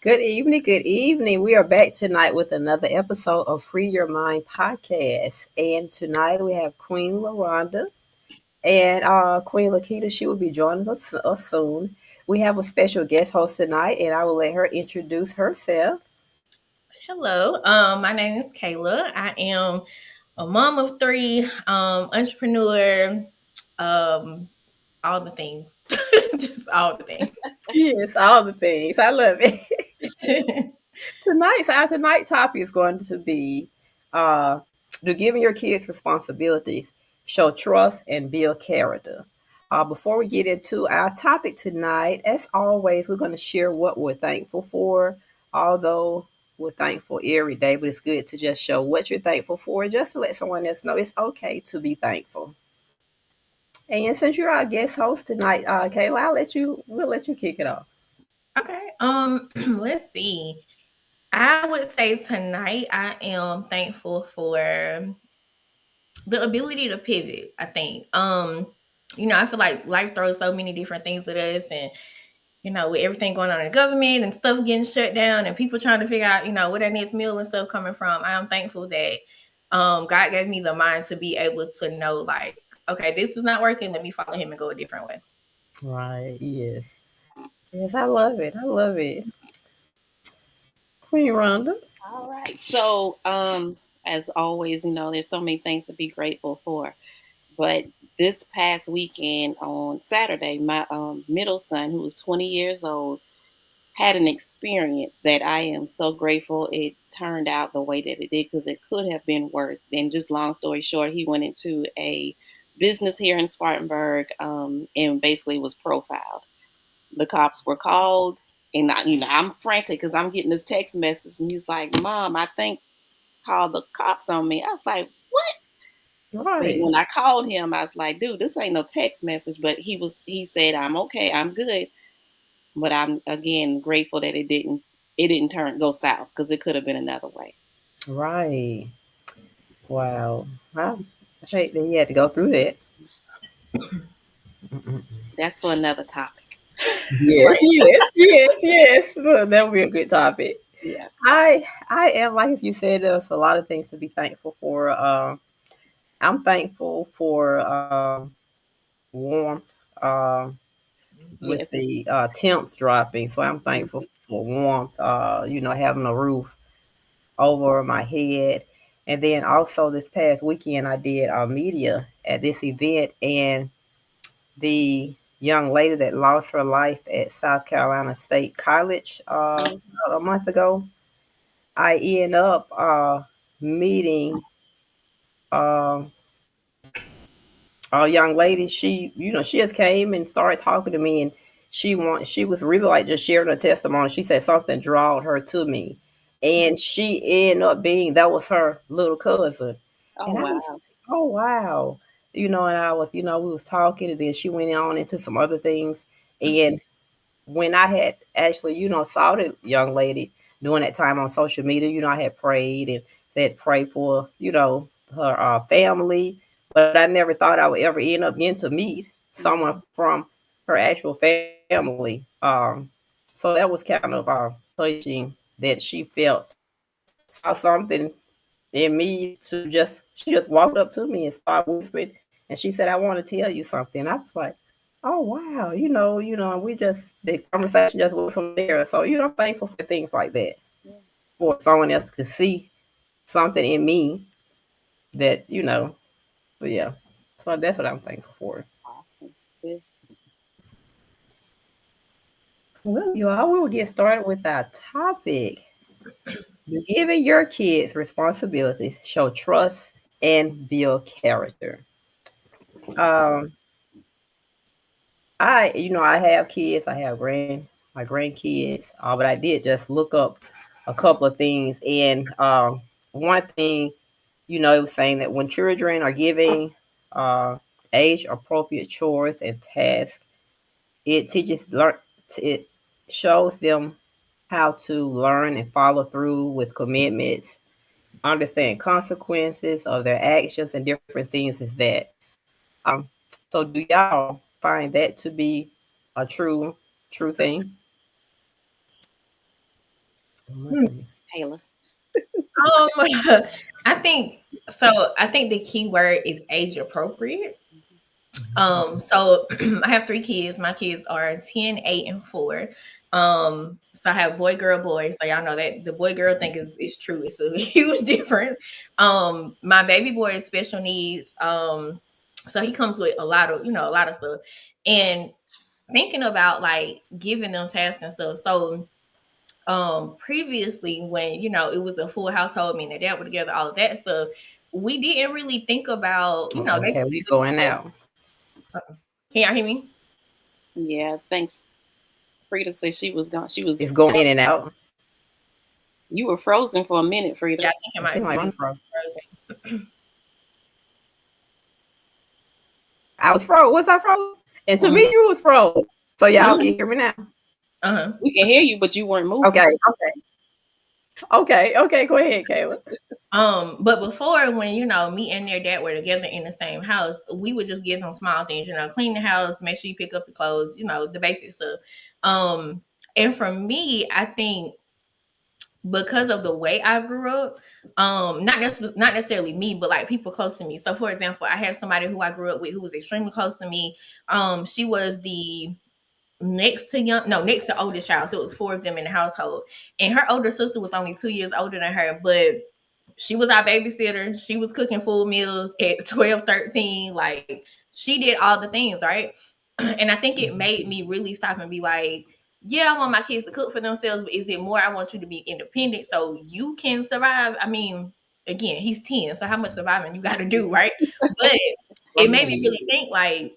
Good evening. Good evening. We are back tonight with another episode of Free Your Mind podcast. And tonight we have Queen LaRonda and Queen Lakita. She will be joining us soon. We have a special guest host tonight, and I will let her introduce herself. Hello, my name is Kayla. I am a mom of three, entrepreneur, um, all the things, just all the things. Yes, all the things. I love it. Tonight's topic is going to be uh, do giving your kids responsibilities, show trust, and build character. Before we get into our topic tonight, as always, we're going to share what we're thankful for. Although we're thankful every day, but it's good to just show what you're thankful for, just to let someone else know it's okay to be thankful. And since you're our guest host tonight, Kayla, we'll let you kick it off. Okay, let's see. I would say tonight I am thankful for the ability to pivot. I think, I feel like life throws so many different things at us, and with everything going on in the government and stuff getting shut down and people trying to figure out, where their next meal and stuff coming from, I am thankful that God gave me the mind to be able to know, like, okay, this is not working. Let me follow him and go a different way. Right, yes. Yes, I love it. I love it. Queen Rhonda. All right. So, as always, there's so many things to be grateful for. But this past weekend on Saturday, my middle son, who was 20 years old, had an experience that I am so grateful it turned out the way that it did because it could have been worse. And just long story short, he went into a business here in Spartanburg and basically was profiled. The cops were called, and I'm frantic because I'm getting this text message, and he's like, "Mom, I think called the cops on me." I was like, "What?" But Right. when I called him, I was like, "Dude, this ain't no text message." But he said, "I'm okay, I'm good." But I'm again grateful that it didn't turn go south because it could have been another way. Right. Wow. I hate that you had to go through that. Mm-mm. That's for another topic. Yes, Right? yes, yes, yes. Well, that would be a good topic. Yeah. I am, like as you said, there's a lot of things to be thankful for. I'm thankful for warmth with Yes. the temps dropping. So I'm thankful for warmth, having a roof over my head. And then also this past weekend, I did media at this event, and the young lady that lost her life at South Carolina State College about a month ago, I ended up meeting uh, a young lady. She just came and started talking to me, and she was really like just sharing her testimony. She said something drawed her to me, and she ended up being that was her little cousin, Oh and I was wow. like, oh wow, and I was, we was talking, and then she went on into some other things, and when I had actually, saw the young lady during that time on social media, I had prayed and said pray for, her family, but I never thought I would ever end up getting to meet someone from her actual family. So that was kind of touching that she felt saw something in me to just she just walked up to me and started whispering, and she said, I want to tell you something. I was like, oh wow, and we just the conversation just went from there. So, I'm thankful for things like that. Yeah. For someone else to see something in me that, but yeah. So that's what I'm thankful for. Awesome. Good. Well, you all, we will get started with our topic. Giving your kids responsibilities, show trust, and build character. Um, I have kids. I have my grandkids. But I did just look up a couple of things, and one thing, it was saying that when children are giving uh, age appropriate chores and tasks, it teaches learn. It shows them how to learn and follow through with commitments, understand consequences of their actions, and different things. Is that so? Do y'all find that to be a true thing? Oh my goodness. Kayla? Um, I think so. I think the key word is age appropriate. Mhm. So I have three kids. My kids are 10, 8, and 4. So I have boy, girl, boy. So y'all know that the boy girl thing is true. It's a huge difference. My baby boy is special needs. So he comes with a lot of, a lot of stuff. And thinking about like giving them tasks and stuff. So previously when it was a full household, me and their dad were together, all of that stuff, we didn't really think about, they Okay, we going out. can y'all hear me? Yeah, I think Frida said she was gone. She was. It's going in and out. You were frozen for a minute, Frida. Yeah, I think it It seems might like be I'm frozen. frozen. I was froze. Was I froze? And to me, Mhm. you was froze. So y'all Mm. can hear me now. Uh-huh. We can hear you, but you weren't moving. Okay, okay. Go ahead, Kayla. But before, when me and their dad were together in the same house, we would just give them small things, clean the house, make sure you pick up the clothes, the basic stuff. And for me, I think because of the way I grew up, not necessarily me, but like people close to me. So for example, I had somebody who I grew up with who was extremely close to me. She was the next to oldest child. So it was four of them in the household. And her older sister was only 2 years older than her, but she was our babysitter. She was cooking full meals at 12, 13. Like she did all the things, right? And I think it made me really stop and be like, yeah, I want my kids to cook for themselves, but is it more I want you to be independent so you can survive? I mean, again, he's 10, so how much surviving you got to do, right? But it made me Right. really think like,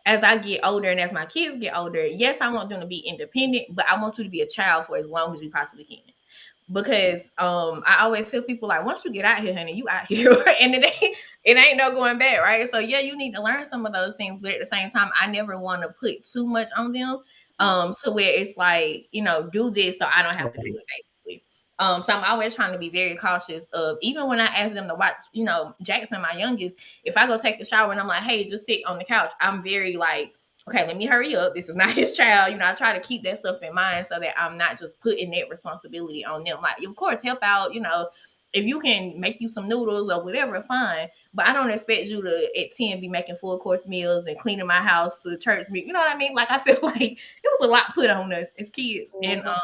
as I get older and as my kids get older, yes, I want them to be independent, but I want you to be a child for as long as you possibly can. Because I always tell people like once you get out here, honey, you out here and it ain't no going back, right? So yeah, you need to learn some of those things, but at the same time, I never want to put too much on them to where it's like, do this so I don't have to do Right. it basically. So I'm always trying to be very cautious of even when I ask them to watch, Jackson, my youngest, if I go take a shower and I'm like, hey, just sit on the couch, I'm very like, okay, let me hurry up. This is not his child. I try to keep that stuff in mind so that I'm not just putting that responsibility on them. Like, of course, help out, if you can make you some noodles or whatever, fine. But I don't expect you to at 10 be making full course meals and cleaning my house to church meet. You know what I mean? Like I feel like it was a lot put on us as kids. And Mhm.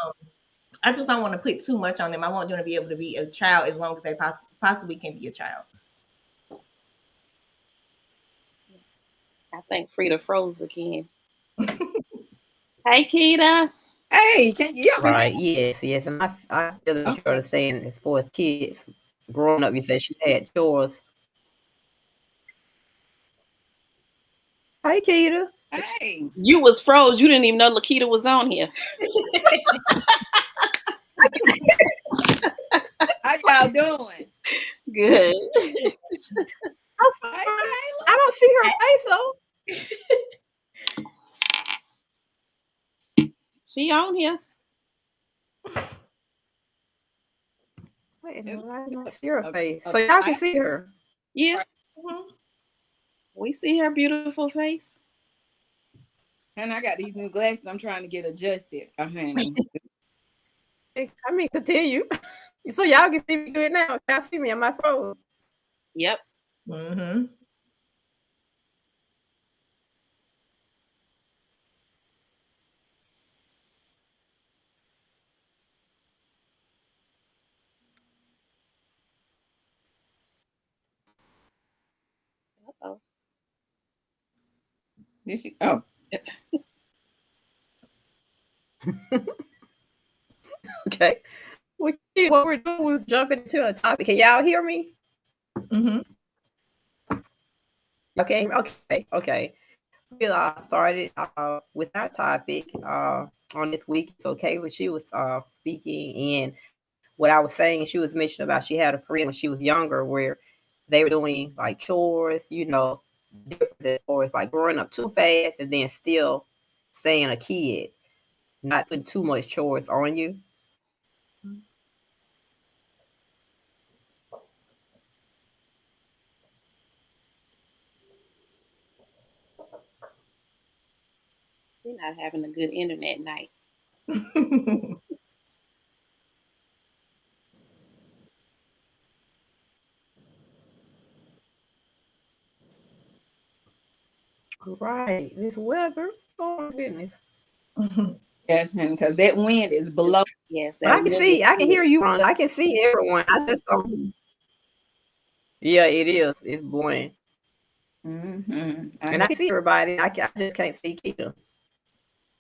I just don't want to put too much on them. I want them to be able to be a child as long as they possibly can be a child. I think Frida froze again. Hey, Kita. Hey, can y'all can Right. Yes. And I feel that you're okay. saying as far as kids growing up, you said she had chores. Hi, Keita. Hey, You was froze. You didn't even know Lakita was on here. how y'all doing? Good. I'm Hey, fine. Kayla. I don't see her face though. She on here. Wait a It's minute, I don't see her a, face. a So y'all can tight see her. Yeah, right. Mhm. we see her beautiful face. And I got these new glasses. I'm trying to get adjusted. Honey. I mean, continue. So y'all can see me good now. Y'all see me? Am I froze? Yep. Mhm. Uh-oh. This you, oh, Okay. What we're doing was jumping into a topic. Can y'all hear me? Mhm. Okay. Okay. We started with our topic on this week. So Kayla, she was speaking, and what I was saying, she was mentioning about she had a friend when she was younger where they were doing like chores, different as far as like growing up too fast and then still staying a kid, not putting too much chores on you. She's not having a good internet night. Right. This weather. Oh my goodness. Yes, honey, because that wind is Yes, below. yes, But that wind is I can good. hear you, Rhonda. I can see everyone. I just don't Yeah, it is. It's blowing. Mm-hmm. And I can see everybody. I just can't see Keita.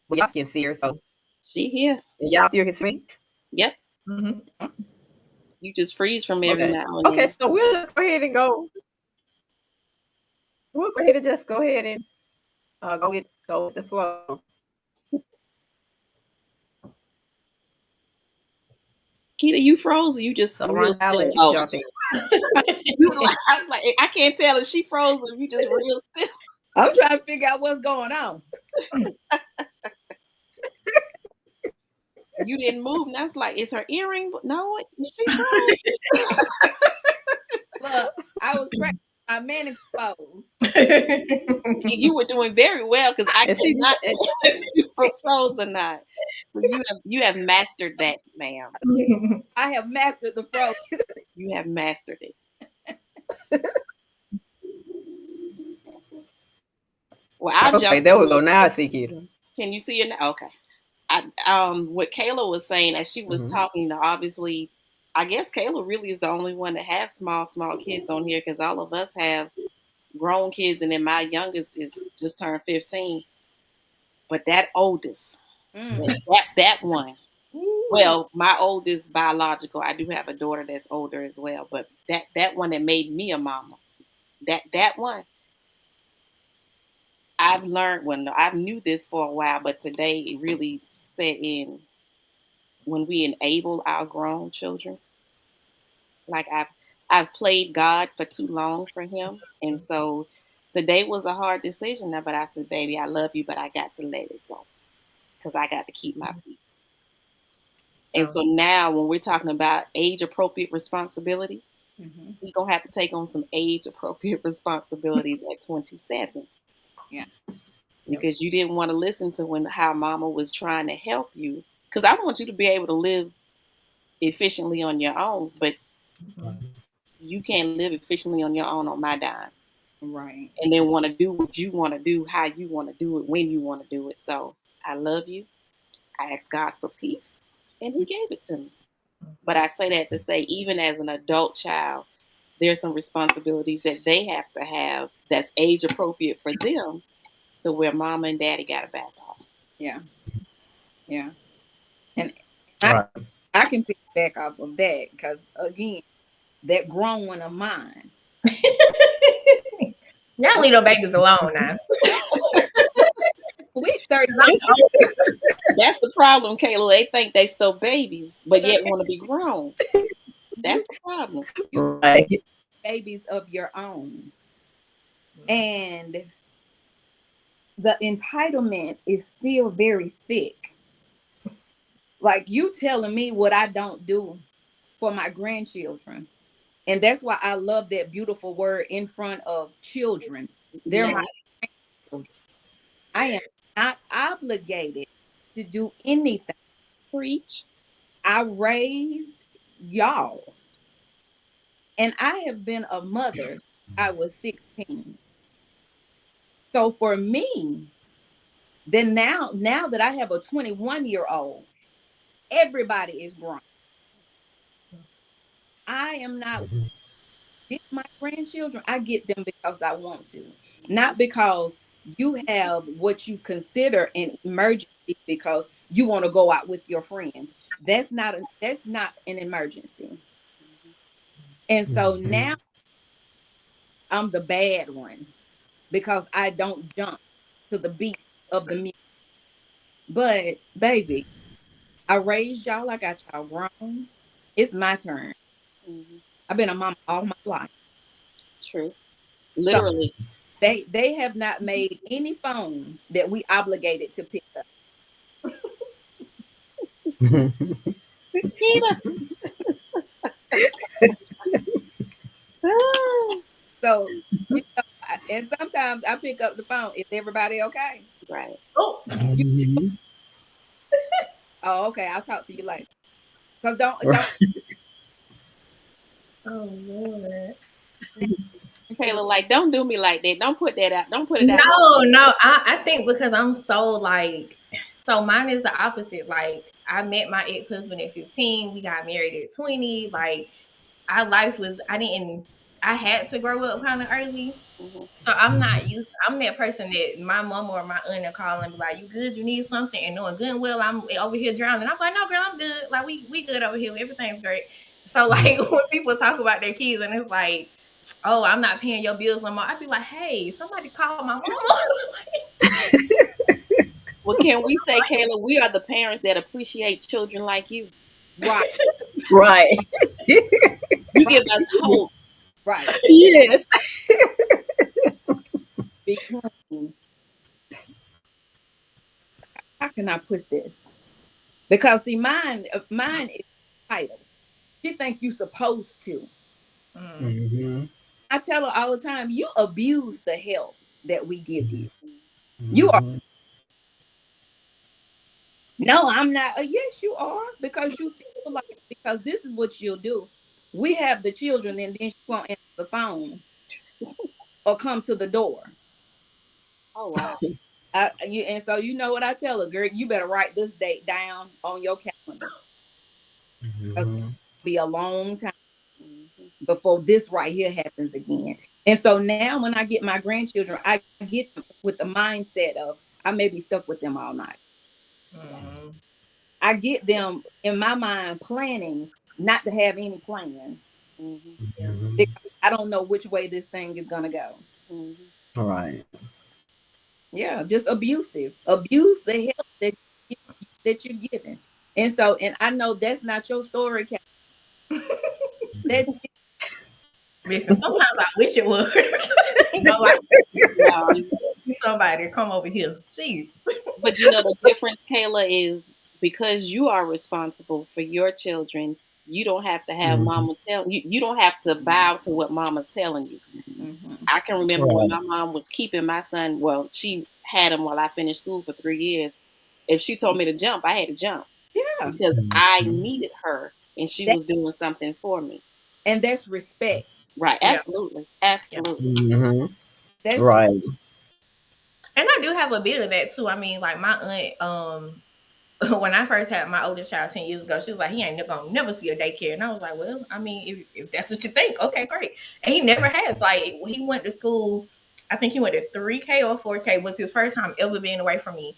But y'all can see her, so She here. and y'all still can see me? Yep. Mhm. You just freeze from every Okay. now and Okay, then. so we'll just go ahead and go. We'll go ahead and just go ahead and go with the flow. Keita, you froze or you just So real Rhonda, I'll still? let you Oh, jump in. you, I'm like, I can't tell if she froze or if you just real still. I'm trying to figure out what's going on. You didn't move. And I was like, is her earring? No, she froze. Look, I was practicing my mannequin pose. You were doing very well because I And could see, not tell if you were froze or not. So you have mastered that, ma'am. I have mastered the froze. You have mastered it. Well, I'll okay, jump there we in. go. Now I see Keita. Can you see it now? Okay. What Kayla was saying as she was Mm-hmm. talking, obviously, I guess Kayla really is the only one that has small kids on here because all of us have grown kids, and then my youngest is just turned 15. But that oldest, Mm. that one, Ooh. well, my oldest biological, I do have a daughter that's older as well, but that one that made me a mama, that one, I've learned. Well, no, I knew this for a while, but today it really set in when we enable our grown children. Like I've played God for too long for him, and so today was a hard decision. Now, but I said, baby, I love you, but I got to let it go because I got to keep my peace. And Oh. so now, when we're talking about age appropriate responsibilities, Mm-hmm. we're gonna have to take on some age appropriate responsibilities at 27 Yeah. Yep. because you didn't want to listen to when how Mama was trying to help you. Because I want you to be able to live efficiently on your own, but you can't live efficiently on your own on my dime. Right. And then want to do what you want to do, how you want to do it, when you want to do it. So I love you. I asked God for peace, and He gave it to me. But I say that to say, even as an adult child, there's some responsibilities that they have to have that's age appropriate for them to where mama and daddy got to back off. Yeah. Yeah. And I Right. I can pick back off of that because again, that grown one of mine. Y'all leave those babies alone now. We 30 I'm older. That's the problem, Kayla. They think they still babies, but yet want to be grown. you That's the problem. you Right. babies of your own. And the entitlement is still very thick. Like you telling me what I don't do for my grandchildren. And that's why I love that beautiful word in front of children. They're Yeah, my children. I am not obligated to do anything. preach. I raised y'all. And I have been a mother since I was 16. So for me, then now that I have a 21-year-old, everybody is grown. I am not with my grandchildren. I get them because I want to, not because you have what you consider an emergency because you want to go out with your friends. That's not an emergency. And so now I'm the bad one because I don't jump to the beat of the music. But baby, I raised y'all. I got y'all grown. It's my turn. Hmm. I've been a mama all my life. True. So Literally. they have not made any phone that we obligated to pick up. Kita. So and sometimes I pick up the phone. Is everybody okay? Right. Oh, You, Mhm. oh, okay. I'll talk to you later. Cause don't oh Lord. And take a Kayla, like, don't do me like that. Don't put that out. Don't put it out. No, no. I think because I'm so like, so mine is the opposite. Like, I met my ex husband at 15. We got married at 20. Like, our life was, I had to grow up kind of early. Mm-hmm. So I'm not used. I'm that person that my mom or my aunt will call and be like, "You good? You need something?" And knowing good and well I'm over here drowning. I'm like, "No, girl, I'm good. Like we good over here. Everything's great." So like when people talk about their kids and it's like, "Oh, I'm not paying your bills no more," I'd be like, "Hey, somebody call my mama." Well, can we say, Kayla, we are the parents that appreciate children like you. right, Right. You right, give us hope. right. Yes. Between, how can I put this? Because see, mine is title. She think you supposed to. Mm, Mm-hmm. I tell her all the time, you abuse the help that we give you. You are Mm-hmm. no, I'm not. Yes, you are because you feel like because this is what you'll do. We have the children, and then she won't answer the phone or come to the door. Oh, wow. And so you know what I tell her, girl, you better write this date down on your calendar because Mm-hmm. it'll be a long time Mm-hmm. before this right here happens again. And so now when I get my grandchildren, I get them with the mindset of I may be stuck with them all night. mm, I get them in my mind planning not to have any plans Mm-hmm. yeah. because I don't know which way this thing is gonna go. Mm-hmm. All right. Yeah, just abusive. Abuse the help that you're given. And so, and I know that's not your story, Kat. That's Listen, sometimes I wish it was. You know, like No, somebody come over here. Jeez. but you know the difference, Kayla, is because you are responsible for your children. You don't have to have Mm-hmm. mama tell you. You don't have to bow to what mama's telling you. mhm. I can remember when Right. my mom was keeping my son. Well, she had him while I finished school for 3 years. If she told me to jump, I had to jump Yeah, because I Mm-hmm. needed her and she that was doing something for me. and that's respect. Right? Yeah, Absolutely, yeah. absolutely. Mm-hmm. That's Right. And I do have a bit of that too. I mean, like my aunt, when I first had my oldest child 10 years ago, she was like, he ain't gonna never see a daycare. And I was like, well, I mean, if that's what you think, okay, great. And he never has. Like, he went to school, I think he went to 3K or 4K, was his first time ever being away from me.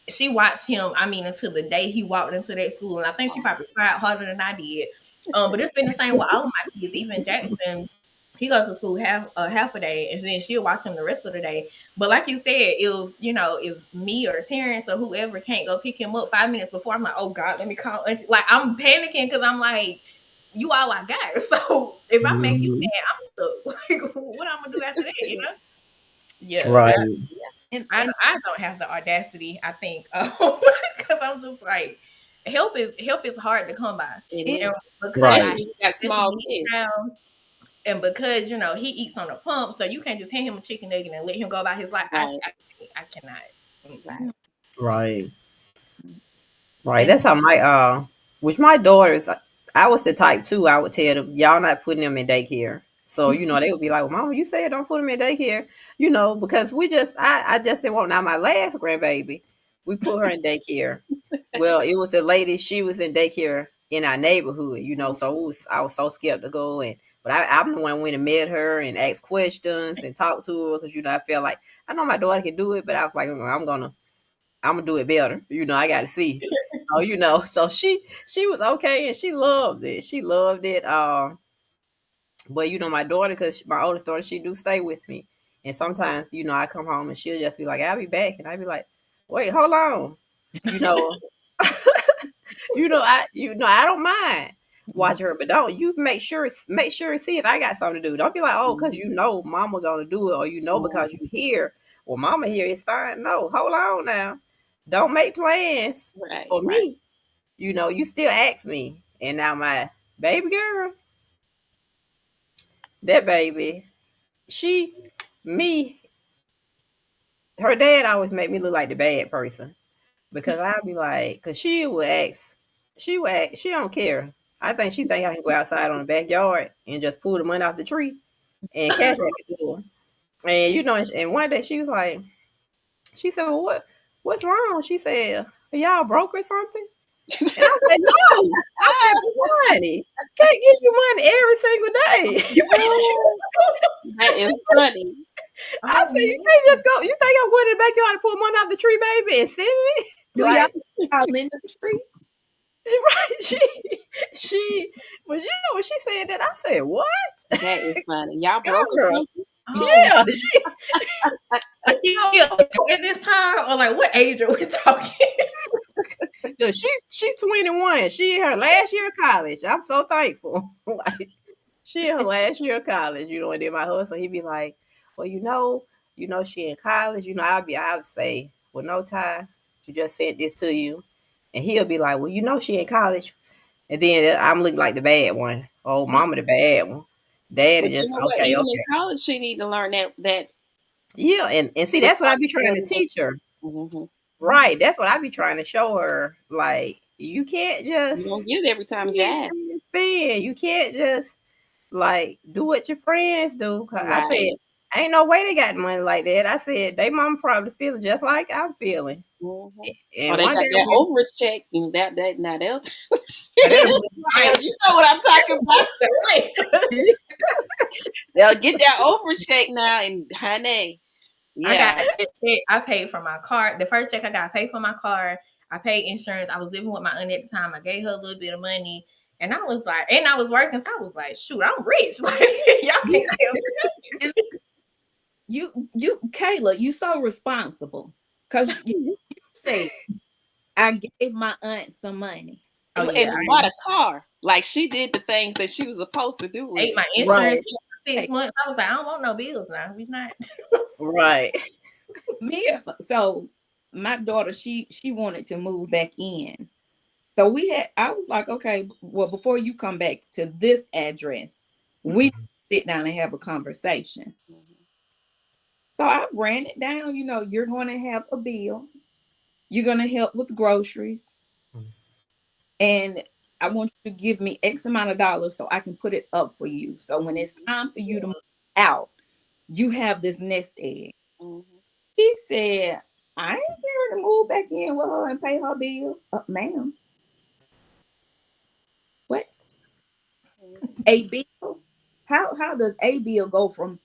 She watched him, I mean, until the day he walked into that school. And I think she probably tried harder than I did. But it's been the same with all of my kids, even Jackson. He goes to school half a day, and then she'll watch him the rest of the day. But like you said, if me or Terrence or whoever can't go pick him up 5 minutes before, I'm like, oh God, let me call auntie. Like I'm panicking because I'm like, you all I got. So if I make you Mm-hmm. mad, I'm stuck. Like what I'm gonna do after that, you know? Yeah, Right. I don't have the audacity. I think because I'm just like, help is hard to come by, It and and is, because Right. especially if you got especially small when he's kids. around. And because he eats on a pump, so you can't just hand him a chicken nugget and let him go about his life. Right, I cannot. Mm-mm. right. Right. Right. and That's how which my daughters, I was the type too. I would tell them, y'all not putting them in daycare. So, they would be like, well, Mama, you said don't put them in daycare, because I just didn't want, now my last grandbaby, we put her in daycare. Well, it was a lady, she was in daycare in our neighborhood, so I was so skeptical. But I'm the one who went and met her and asked questions and talked to her because, I felt like, I know my daughter can do it, but I was like, I'm gonna do it better. I got to see. So so she was okay and she loved it. She loved it. But my daughter, because my oldest daughter, she do stay with me, and sometimes I come home and she'll just be like, "I'll be back," and I'll be like, "Wait, hold on," you know, I don't mind watching her, but don't you make sure and see if I got something to do. Don't be like, oh, because Mhm. Mama gonna do it, or because Mhm. you here. Well, Mama here, it's fine. No, hold on now. Don't make plans Right, for right. me. You still ask me. And now my baby girl, that baby, she, me, her dad always make me look like the bad person because I'll be like, because she don't care. I think she think I can go outside on the backyard and just pull the money off the tree. and cash app it to her. And and one day she was like, she said, "Well, what's wrong?" She said, "Are y'all broke or something?" And I said, "No." I said, "But honey, can't give you money every single day." That She is said, funny. I Oh said, "You can't no. just go. You think I'm going to the backyard to pull money off the tree, baby, and send it?" Do y'all Like, call industry? right? She, but when she said that, I said, "What, That is funny. Y'all broke or girl?" something? Oh, Yeah, she. but she adult at this time, or like what age are we talking? Look, she 21. She in her last year of college. I'm so thankful. Like she in her last year of college, and then my husband, he be like, "Well, she in college, I'd say, well, no time, she just sent this to you." And he'll be like, "Well, she in college." And then I'm looking like the bad one. Oh, mama the bad one. Daddy But you just know what? okay, Even in okay. college, she need to learn that Yeah, and see that's what I be trying to responsibility. teach her. Mm-hmm. Right. That's what I be trying to show her. Like, you can't You don't just get it every time you spend, ask. spend, spend. You can't just like do what your friends do. 'Cause I said, Right. ain't no way they got money like that. I said, they mama probably feeling just like I'm feeling. Mm-hmm. Or And they one got day I that went, overage check. That now they'll and they'll be Right. you know what I'm talking about. Right. They'll get that overage check now, and honey, I got yeah. that check. I paid for my car. The first check I got, I paid for my car. I paid insurance. I was living with my aunt at the time. I gave her a little bit of money. And I was like, and I was working. So I was like, shoot, I'm rich. Like, y'all can't tell me nothing. And Kayla, you so responsible because you say I gave my aunt some money. Oh, yeah. And bought a car. Like she did the things that she was supposed to do I with ate it. my insurance right, for Hey, 6 months. I was like, I don't want no bills now. We not. right. so my daughter, she wanted to move back in. I was like, okay, well, before you come back to this address, we sit down and have a conversation. Mhm. So I ran it down. You're going to have a bill. You're going to help with groceries. And I want you to give me X amount of dollars so I can put it up for you. So when it's time for you to move out, you have this nest egg. Mhm. She said, I ain't going to move back in with her and pay her bills. Ma'am, what? Mhm. A bill? How does a bill go from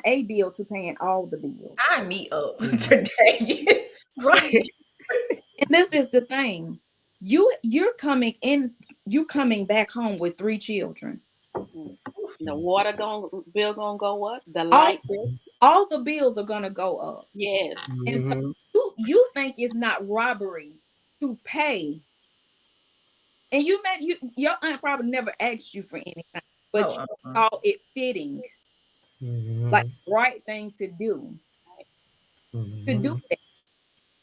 a bill to paying all the bills? I meet up today. Right. And this is the thing. You coming back home with 3 children. Mhm. The water bill gonna go up. The All light bill. all the bills are gonna go up. Yes. And so Hmm. you think it's not robbery to pay. And your aunt probably never asked you for anything, but Oh, you uh-uh. saw it fitting, like Hmm. the right thing to do Hmm. that.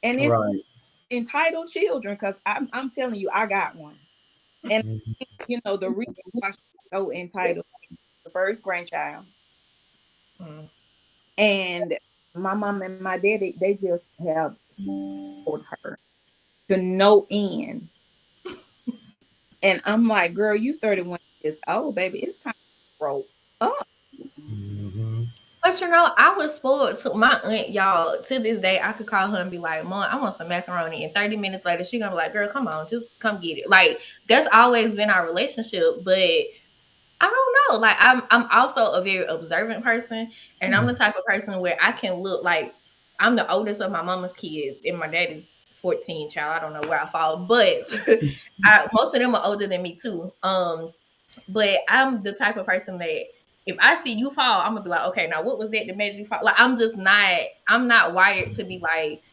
And it's Right. entitled children, because I'm telling you, I got one. And Mhm. the reason why she's so entitled, the first grandchild. Mm. And my mom and my daddy, they just have spoiled her to no end. And I'm like, girl, you 31 years old, baby. It's time to grow up. Mhm. But I was spoiled to my aunt, y'all. To this day, I could call her and be like, Mom, I want some macaroni. And 30 minutes later, she gonna be like, girl, come on, just come get it. Like, that's always been our relationship. But I don't know. Like, I'm also a very observant person. And I'm the type of person where I can look like I'm the oldest of my mama's kids, and my dad is 14, child. I don't know where I fall. But most of them are older than me too. But I'm the type of person that if I see you fall, I'm gonna be like, okay, now what was that made you fall? Like I'm not wired to be like,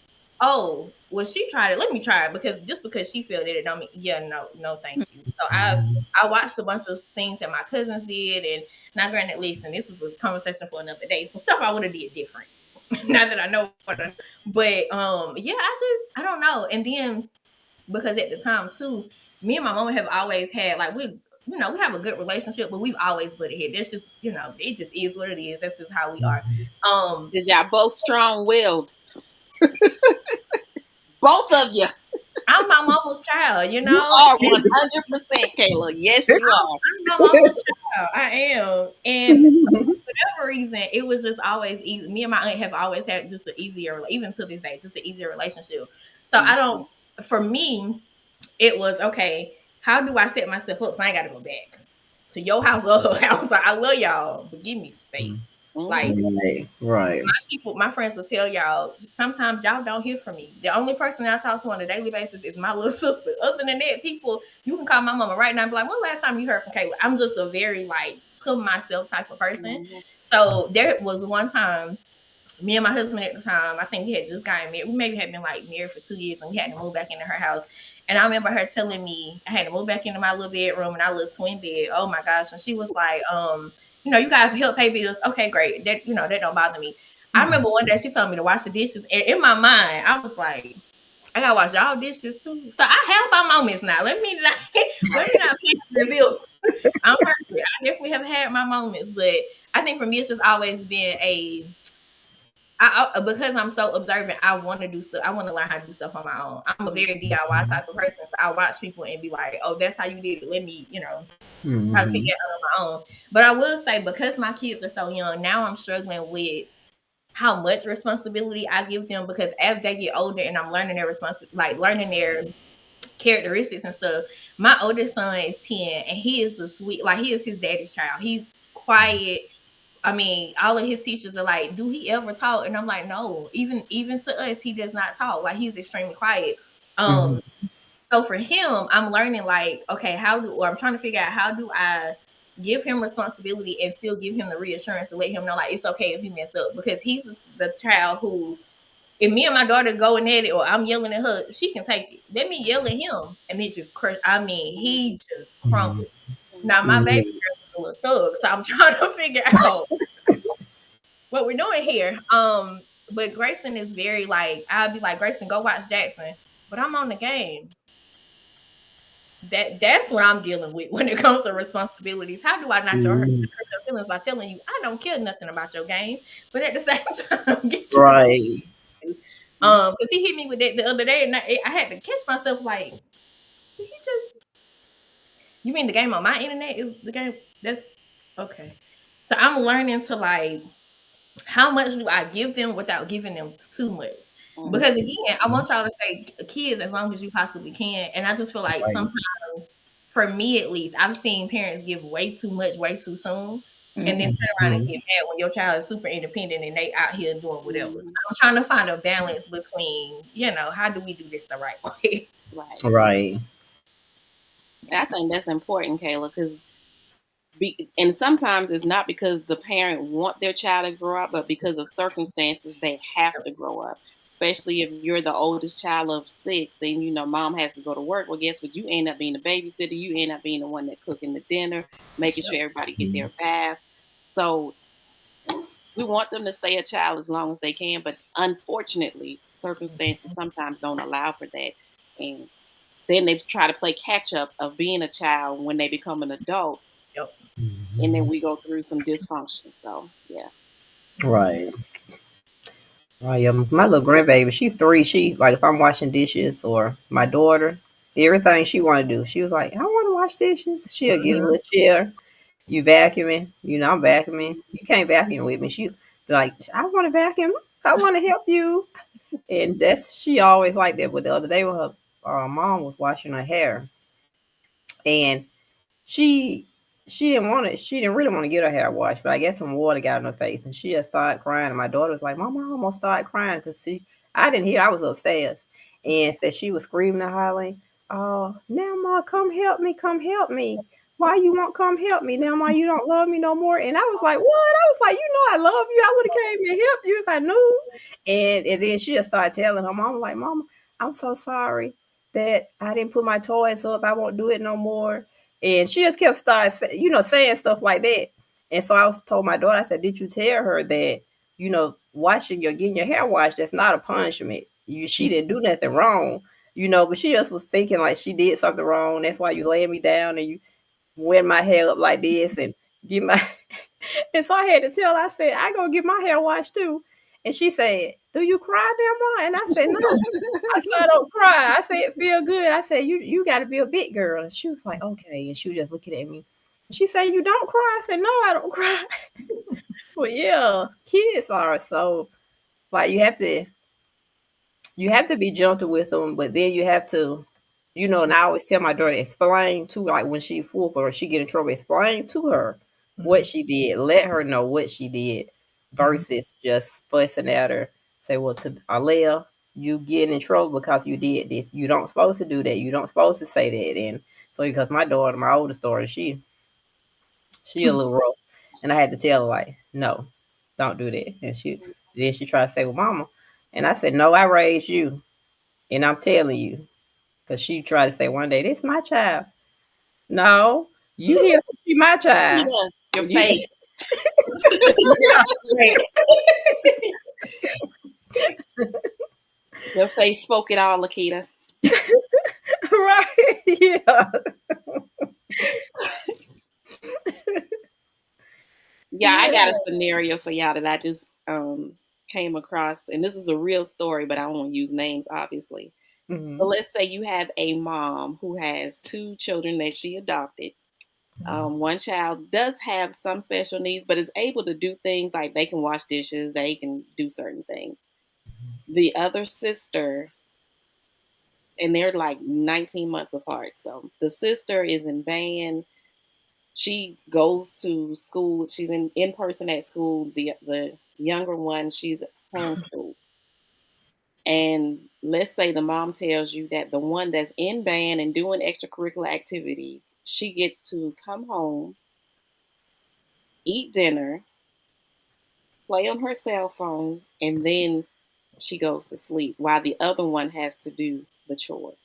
oh, well, she tried it. Let me try it because she felt it don't mean yeah, no, thank you. So Mhm. I watched a bunch of things that my cousins did, and now granted, listen, this is a conversation for another day. Some stuff I would have did different. Now that I know what I know. But yeah, I don't know. And then because at the time too, me and my mama have always had like we have a good relationship, but we've always butted head. There's just it just is what it is. That's just how we are. Mhm. Um, Cause y'all both strong willed. Both of you. I'm my mama's child, You are 100%, Kayla. Yes, you are. I'm my mama's child. I am, and whatever reason, it was just always easy. Me and my aunt have always had just an easier, even to this day, just an easier relationship. So I don't. For me, it was okay. How do I set myself up so I ain't got to go back to your house or her house? Like, I love y'all, but give me space. Like Right, right. my friends will tell y'all, sometimes y'all don't hear from me. The only person I talk to on a daily basis is my little sister. Other than that, people, you can call my mama right now and be like, when last time you heard from Kayla? I'm just a very like to myself type of person. So there was one time, me and my husband at the time, I think we had just gotten married. We maybe had been like married for 2 years and we had to move back into her house. And I remember her telling me I had to move back into my little bedroom and our little twin bed. Oh my gosh. And she was like, you gotta help pay bills. Okay, great. That don't bother me. I remember one day she told me to wash the dishes. And in my mind, I was like, I gotta wash y'all dishes too. So I have my moments now. Let me not reveal. I'm perfect. I definitely have had my moments, but I think for me it's just always been because I'm so observant, I want to do stuff. I want to learn how to do stuff on my own. I'm a very DIY type of person. So I watch people and be like, "Oh, that's how you did it. Let me, try to figure it out on my own." But I will say, because my kids are so young, now I'm struggling with how much responsibility I give them. Because as they get older and I'm learning their learning their characteristics and stuff. My oldest son is 10, and he is he is his daddy's child. He's quiet. I mean, all of his teachers are like, "Do he ever talk?" And I'm like, "No." Even to us, he does not talk. Like he's extremely quiet. So for him, I'm learning like, okay, I'm trying to figure out how do I give him responsibility and still give him the reassurance to let him know like it's okay if he mess up, because he's the child who, if me and my daughter going at it or I'm yelling at her, she can take it. Let me yell at him and it just crush. I mean, he just crumbled. Now my baby girl is a little thug, so I'm trying to figure out what we're doing here. But Grayson is very like, I'll be like, Grayson, go watch Jackson, but I'm on the game. That's what I'm dealing with when it comes to responsibilities. How do I not hurt your feelings by telling you I don't care nothing about your game, but at the same time get you to do Right. it. Because he hit me with that the other day, and I had to catch myself like, did he just? You mean the game on my internet is the game? That's okay. So I'm learning to like, how much do I give them without giving them too much? Because again, I want y'all to stay kids as long as you possibly can. And I just feel like Right. sometimes, for me at least, I've seen parents give way too much way too soon. And then turn around and get mad when your child is super independent and they out here doing whatever. So I'm trying to find a balance between, how do we do this the right way? Right. Right. I think that's important, Kayla, because and sometimes it's not because the parent want their child to grow up, but because of circumstances they have to grow up. Especially if you're the oldest child of six, and mom has to go to work. Well, guess what? You end up being the babysitter. You end up being the one that cooking the dinner, making sure everybody get their bath. So we want them to stay a child as long as they can, but unfortunately, circumstances sometimes don't allow for that, and then they try to play catch up of being a child when they become an adult, Yep. and then we go through some dysfunction. So yeah. Right. Right. Yeah. My little grandbaby, she 3. She like if I'm washing dishes or my daughter, everything she want to do. She was like, I want to wash dishes. She'll get a little chair. You vacuuming. I'm vacuuming. You can't vacuum with me. She like, I want to vacuum. I want to help you. And she always like that. But the other day when her mom was washing her hair, and she she didn't really want to get her hair washed, but I guess some water got in her face and she just started crying. And my daughter was like, Mama, I almost started crying because I didn't hear, I was upstairs, and said she was screaming and hollering, oh, now ma, come help me. Why you won't come help me? Now ma, you don't love me no more. And I was like, what? I was like, I love you. I would have came and helped you if I knew. And then she just started telling her mom, like, Mama, I'm so sorry that I didn't put my toys up. I won't do it no more. And she just kept saying stuff like that. And so I was told my daughter, I said, did you tell her that, getting your hair washed, that's not a punishment. She didn't do nothing wrong, but she just was thinking like she did something wrong. That's why you lay me down and you wear my hair up like this and get my and so I had to tell her, I said, I go get my hair washed too. And she said, do you cry, Grandma? And I said, no. I said, I don't cry. I said, it feel good. I said, you got to be a big girl. And she was like, okay. And she was just looking at me. She said, "You don't cry." I said, "No, I don't cry." But yeah, kids are so like you have to be gentle with them, but then you have to, and I always tell my daughter, explain to, like, when she fool or she get in trouble, explain to her what she did. Let her know what she did versus just fussing at her. Say, well, to Alea, you getting in trouble because you did this. You don't supposed to do that. You don't supposed to say that. And so because my daughter, my oldest daughter, she a little rough. And I had to tell her, like, no, don't do that. And she tried to say, well, mama. And I said, no, I raised you. And I'm telling you, because she tried to say one day, this my child. No, you here to see my child. Yeah, your You, face. yeah, Your face spoke it all, Lakita. right. Yeah. Yeah, I Yeah. got a scenario for y'all that I just came across, and this is a real story, but I won't use names, obviously. But Mm-hmm. let's say you have a mom who has two children that she adopted. One child does have some special needs, but is able to do things like they can wash dishes, they can do certain things. The other sister, and they're like 19 months apart. So the sister is in band. She goes to school. She's in person at school. The younger one, she's homeschooled. And let's say the mom tells you that the one that's in band and doing extracurricular activities, she gets to come home, eat dinner, play on her cell phone, and then she goes to sleep while the other one has to do the chores.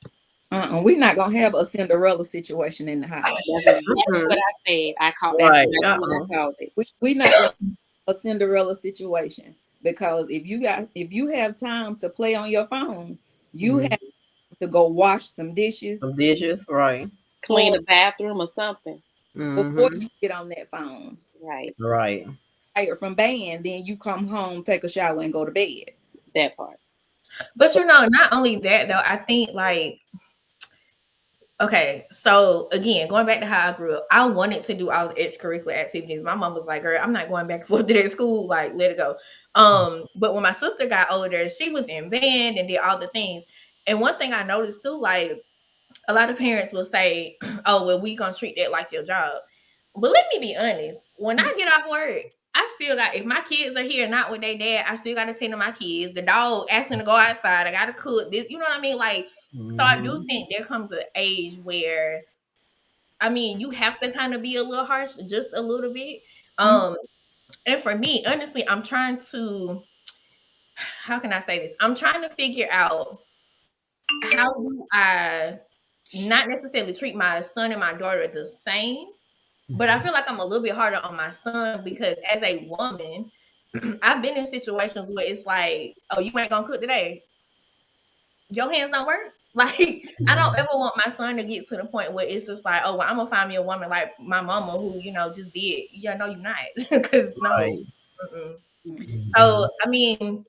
We're not gonna have a Cinderella situation in the house. That's exactly Mm-hmm. what I said. I called that's Right. exactly what I called it. We're not gonna have a Cinderella situation because if you have time to play on your phone, you Mm-hmm. have to go wash some dishes, Some dishes. Right. Clean clothes the bathroom or something. before Mm-hmm. you get on that phone. Right. Right. Tired from band, then you come home, take a shower, and go to bed. That part. But not only that though, I think like okay, so again, going back to how I grew up, I wanted to do all the extracurricular activities. My mom was like, "Girl, I'm not going back and forth to that school. Like, let it go." But when my sister got older, she was in band and did all the things. And one thing I noticed too, like a lot of parents will say, "Oh, well, we gonna treat that like your job." But let me be honest. When I get off work, I still got if my kids are here not with their dad, I still got to tend to my kids. The dog asking to go outside, I gotta cook. This, you know what I mean? Like, so I do Mm-hmm. think there comes an age where I mean you have to kind of be a little harsh, just a little bit. Mhm. Um, and for me, honestly, I'm trying to how can I say this? I'm trying to figure out how do I not necessarily treat my son and my daughter the same, but I feel like I'm a little bit harder on my son because as a woman, I've been in situations where it's like, oh, you ain't gonna cook today. Your hands don't work. Like, I don't ever want my son to get to the point where it's just like, oh, well, I'm gonna find me a woman like my mama who, just did. Yeah, no, you're not. Because no. Right. Mm-mm. Mm-hmm. So, I mean,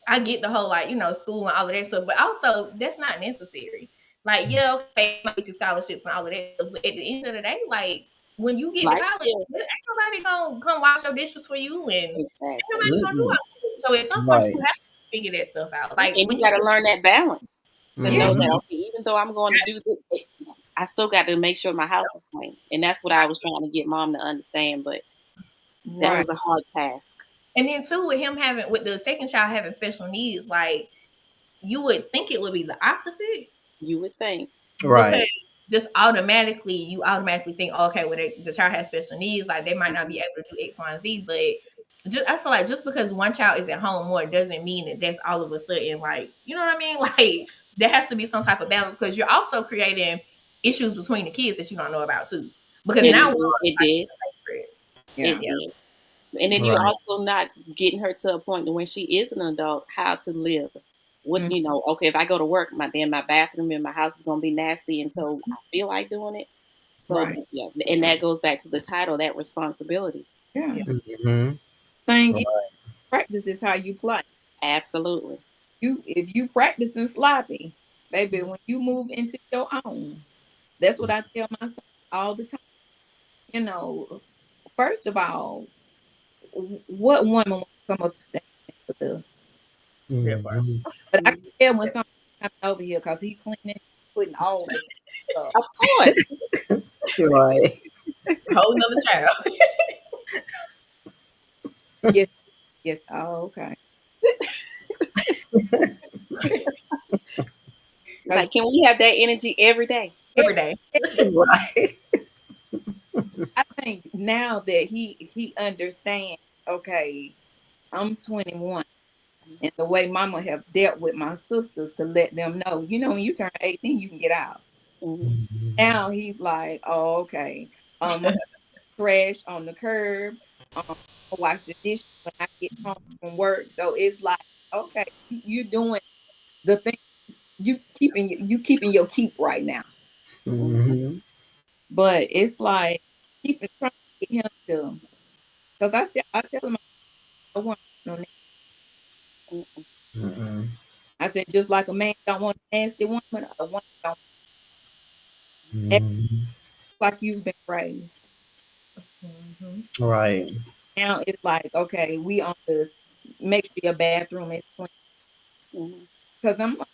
I get the whole like, school and all of that stuff, but also that's not necessary. Like, yeah, okay, might get you scholarships and all of that stuff, but at the end of the day, like when you get to Life college, skills. ain't nobody gonna come wash your dishes for you, and ain't Exactly. nobody gonna do Mm-mm. all that. So at some point, Right. you have to figure that stuff out. Like And when you you got to get, learn that balance to yeah, know Mm-hmm. that, okay, even though I'm going to do this, I still got to make sure my house is clean. And that's what I was trying to get mom to understand, but that Right. was a hard task. and then too with him having with the second child having special needs, like you would think it would be the opposite. You would think. Because Right. just you automatically think, oh, okay, well, the child has special needs, like they might not be able to do X, Y, and Z. But I feel like just because one child is at home more doesn't mean that that's all of a sudden like, you know what I mean? Like there has to be some type of balance because you're also creating issues between the kids that you don't know about too. Because It now did. one It like did. Yeah. It yeah, did. And then you Right. also not getting her to a point to when she is an adult, how to live. What, Mhm. okay, if I go to work, my bathroom in my house is going to be nasty until I feel like doing it. So, Right. yeah, and that goes back to the title, that responsibility. Yeah. yeah. Mm-hmm. Thing is, Right. practice is how you play. Absolutely. If you practicing sloppy, baby, when you move into your own, that's what I tell my son all the time. you know, first of all, what woman wants to come up and stand next to this? That part. Mhm. But I can Mhm. tell when somebody's coming over here because he cleaning, putting all the stuff. Of course. You're right. Whole nother child. Yes, yes. Oh, okay. Because Like, can we have that energy every day? Every day. Right. I think now that he understands, okay, I'm 21. And the way mama have dealt with my sisters to let them know, when you turn 18, you can get out. Mhm. Mhm. Now he's like, oh, okay. Mama, trash on the curb. Wash the dishes when I get home from work. So it's like, okay, you're doing the things you keeping your keep right now. Mhm. Mhm. But it's like keeping trying to get him to, because I tell him I want no. Mhm. Mhm. I said just like a man don't want a nasty woman, a woman don't act Mhm. like you've been raised. Hmm. Right. Now it's like, okay, we on this. Make sure your bathroom is clean. Mhm. Because I'm like,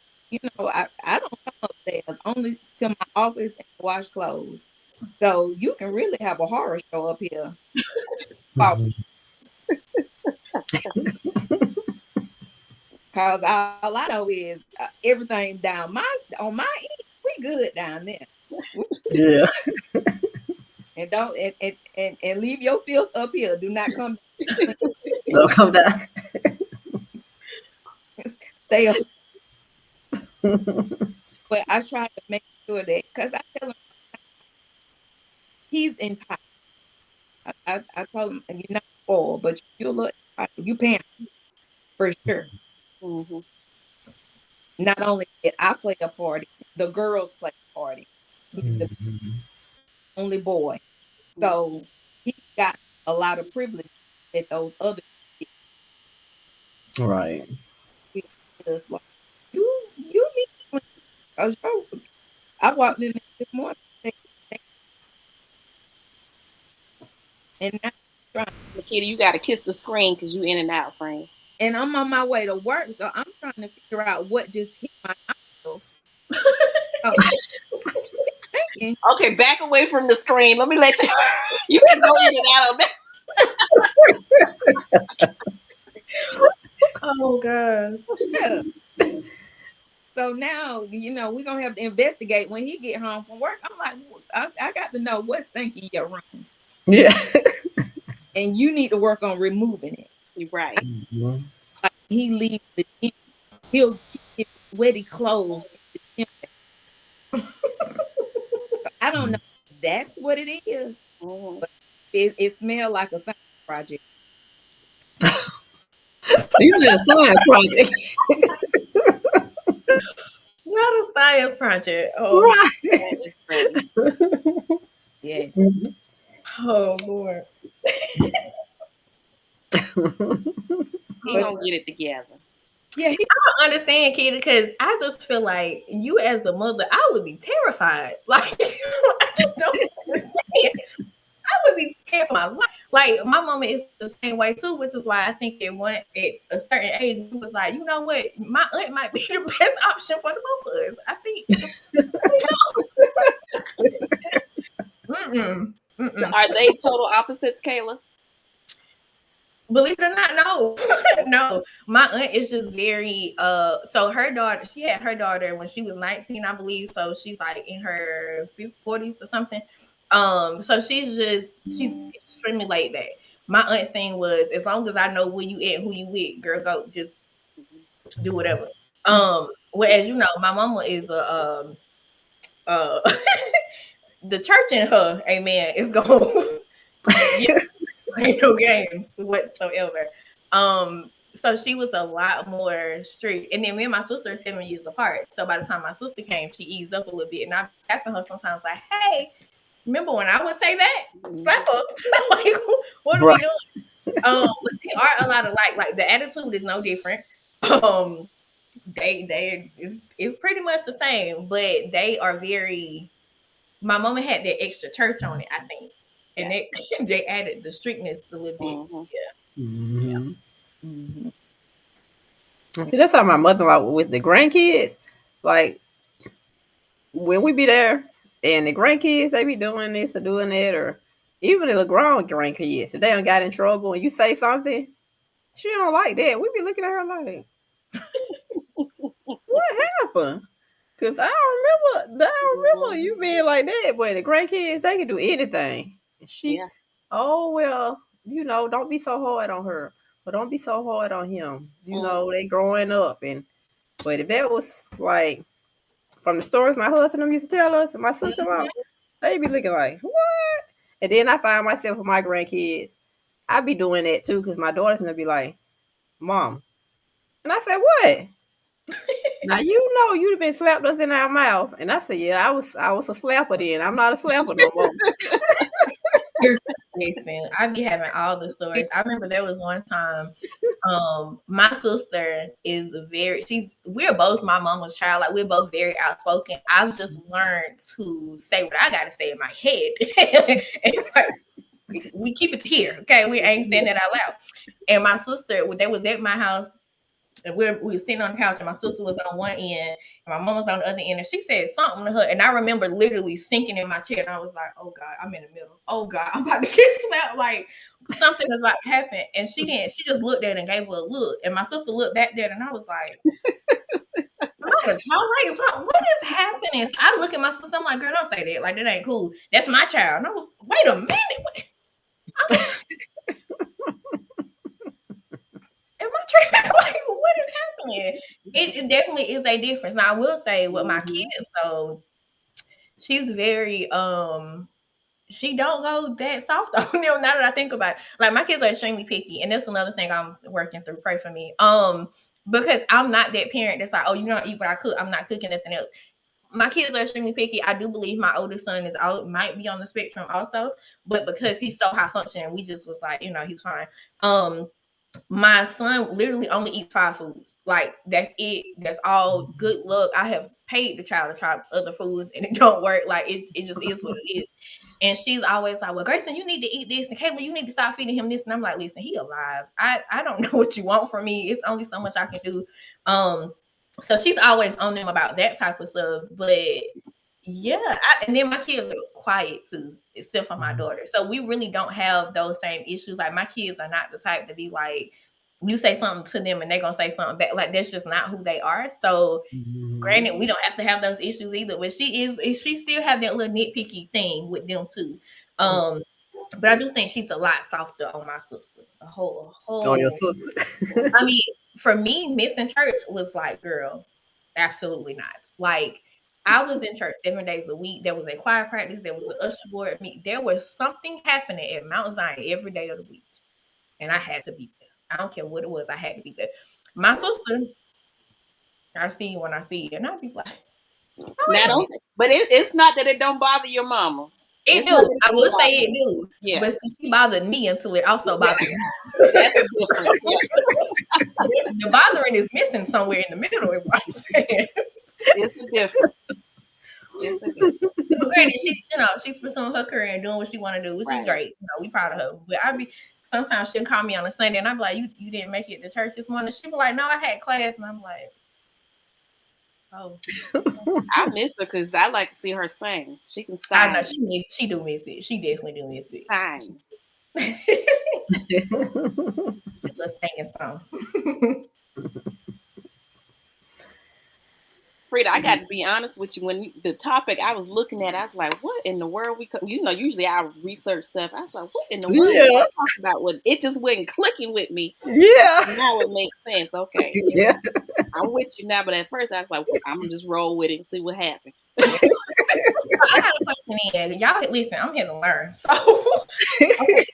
I don't come upstairs only to my office and wash clothes. So you can really have a horror show up here. Mhm. Because all I know is everything down on my end, we good down there. Yeah. And don't and leave your filth up here. Do not come Don't come down. stay up. But I try to make sure that because I tell him he's entitled. I told him you're not spoiled, but you're a little entitled. You parent for sure. Mhm. Not only did I play a party, the girls play a party. He's the Mhm. only boy. Mhm. So he got a lot of privilege that those other Right. kids just like you need to clean. I walked in there this morning and now I'm trying Makita, you got to kiss the screen because you in and out, friend. and I'm on my way to work, so I'm trying to figure out what just hit my nostrils. So thinking, Okay, back away from the screen. Let me let you. You can go in and out of that. Oh gosh. yeah. So now, we're gonna have to investigate when he get home from work. I'm like, I got to know what's stinking in your room. Yeah. And you need to work on removing it. You're right. Mhm. Like he leaves the gym, he'll keep his sweaty clothes in the gym. I don't know if that's what it is, Mhm. but it smells like a science project. You did a science project. Not a science project. Oh, Right. That is funny. Yeah. Mhm. oh Lord. He But gonna get it together. yeah, I understand, Kitty, because I just feel like you as a mother, I would be terrified. Like I just don't understand. I would be scared for my life. Like my mama is the same way too, which is why I think at a certain age we was like, you know what, my aunt might be the best option for the both of us. I think mm-mm, So mm-mm. are they total opposites, Kayla? Believe it or not, no. No. My aunt is just very so her daughter, she had her daughter when she was 19, I believe. So she's like in her 40s or something. So she's extremely laid back. My aunt's thing was as long as I know where you at, who you with, girl, go just Mhm. do whatever. Whereas my mama is a uh the church in her, amen, is going ain't no games whatsoever. So she was a lot more strict. And then me and my sister are 7 years apart. So by the time my sister came, she eased up a little bit. And I be tapping her sometimes like, hey, remember when I would say that? Slap Mhm. her. Like, what are we Right. doing? But they are a lot of like the attitude is no different. Um, they it's pretty much the same, but they are very my mama had that extra church on it, I think. and they they added the strictness a little bit. Mm-hmm. Yeah. Mm-hmm. Mhm. See, that's how my mother-in-law with the grandkids. Like when we be there, and the grandkids they be doing this or doing that, or even the grown grandkids, if they don't got in trouble and you say something, she don't like that. We be looking at her like, what happened? Cause I don't remember you being like that. But the grandkids, they can do anything. And she, Yeah. oh well, don't be so hard on her, or don't be so hard on him. They growing up, and but if that was like from the stories my husband them used to tell us, and my sister-in-law, they be looking like what? And then I find myself with my grandkids, I be doing that too, cause my daughter's gonna be like, "Mom," and I said, "What?" Now you'd have been slapped us in our mouth, and I said, "Yeah, I was a slapper then. I'm not a slapper no more." Listen, I be having all the stories. I remember there was one time, my sister is we're both my mama's child. Like we're both very outspoken. I've just learned to say what I gotta say in my head. And like, we keep it here, okay? We ain't saying that out loud. And my sister, when they was at my house, and we were sitting on the couch, and my sister was on one end, and my mom was on the other end, and she said something to her, and I remember literally sinking in my chair, and I was like, "Oh God, I'm in the middle. Oh God, I'm about to get slapped. Like something is about to happen." And she didn't. She just looked at it and gave her a look, and my sister looked back there, and I was like, "Am I tolerating? What is happening?" So I look at my sister. I'm like, "Girl, don't say that. Like that ain't cool. That's my child." And I was, wait a minute. Am I tripping? Like, what is happening? It definitely is a difference. Now, I will say with my kids, though, she's very she don't go that soft on them. Now that I think about it, like my kids are extremely picky, and that's another thing I'm working through. Pray for me, because I'm not that parent that's like, oh, you don't eat what I cook. I'm not cooking nothing else. My kids are extremely picky. I do believe my oldest son is out might be on the spectrum also, but because he's so high functioning, we just was like, he's fine. My son literally only eats 5 foods. Like that's it. That's all. Good luck. I have paid the child to try other foods and it don't work. Like it just is what it is. And she's always like, "Well, Grayson, you need to eat this, and Kayla, you need to stop feeding him this." And I'm like, "Listen, he alive. I don't know what you want from me. It's only so much I can do." So she's always on them about that type of stuff. But yeah, and then my kids are quiet too, except for my daughter. So we really don't have those same issues. Like my kids are not the type to be like, you say something to them and they're gonna say something back. Like that's just not who they are. So granted, we don't have to have those issues either. But she still have that little nitpicky thing with them too. But I do think she's a lot softer on my sister. A On your whole. sister. I mean, for me, missing church was like, girl, absolutely not. Like, I was in church 7 days a week. There was a choir practice. There was an usher board meet. There was something happening at Mount Zion every day of the week, and I had to be there. I don't care what it was. I had to be there. My sister, I see you when I see you, and I'd be like, oh, wait a minute. But it's not that it don't bother your mama. It It's not do. that I it will don't say bother it you. do. Yeah. But see, she bothered me until it also Yeah. bothered me. That's the difference. Yeah. The bothering is missing somewhere in the middle, is what I'm saying. It's a difference. It's a difference. But granted, she's pursuing her career and doing what she want to do, which is Right. great. We proud of her. But sometimes she'll call me on a Sunday and I'm like, you didn't make it to church this morning. She'll be like, no, I had class, and I'm like, oh. I miss her because I like to see her sing. She can I know sing. she do miss it. She definitely do miss it. Sing. She loves singing song. Frida, I got to be honest with you. When the topic I was looking at, I was like, "What in the world we?" Usually I research stuff. I was like, "What in the world we Yeah, talk about?" What it just wasn't clicking with me. yeah, Now it makes sense. Okay, yeah. I'm with you now. But at first I was like, "I'm gonna just roll with it and see what happens." I got a question in. Y'all listen, I'm here to learn. So okay.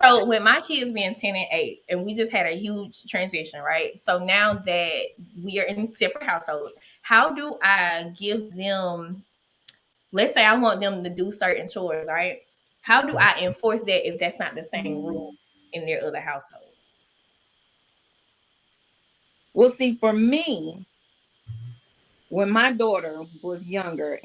So with my kids being 10 and 8, and we just had a huge transition, right? So now that we are in separate households, how do I give them, let's say I want them to do certain chores, right? How do I enforce that if that's not the same rule in their other household? Well, see, for me, when my daughter was younger,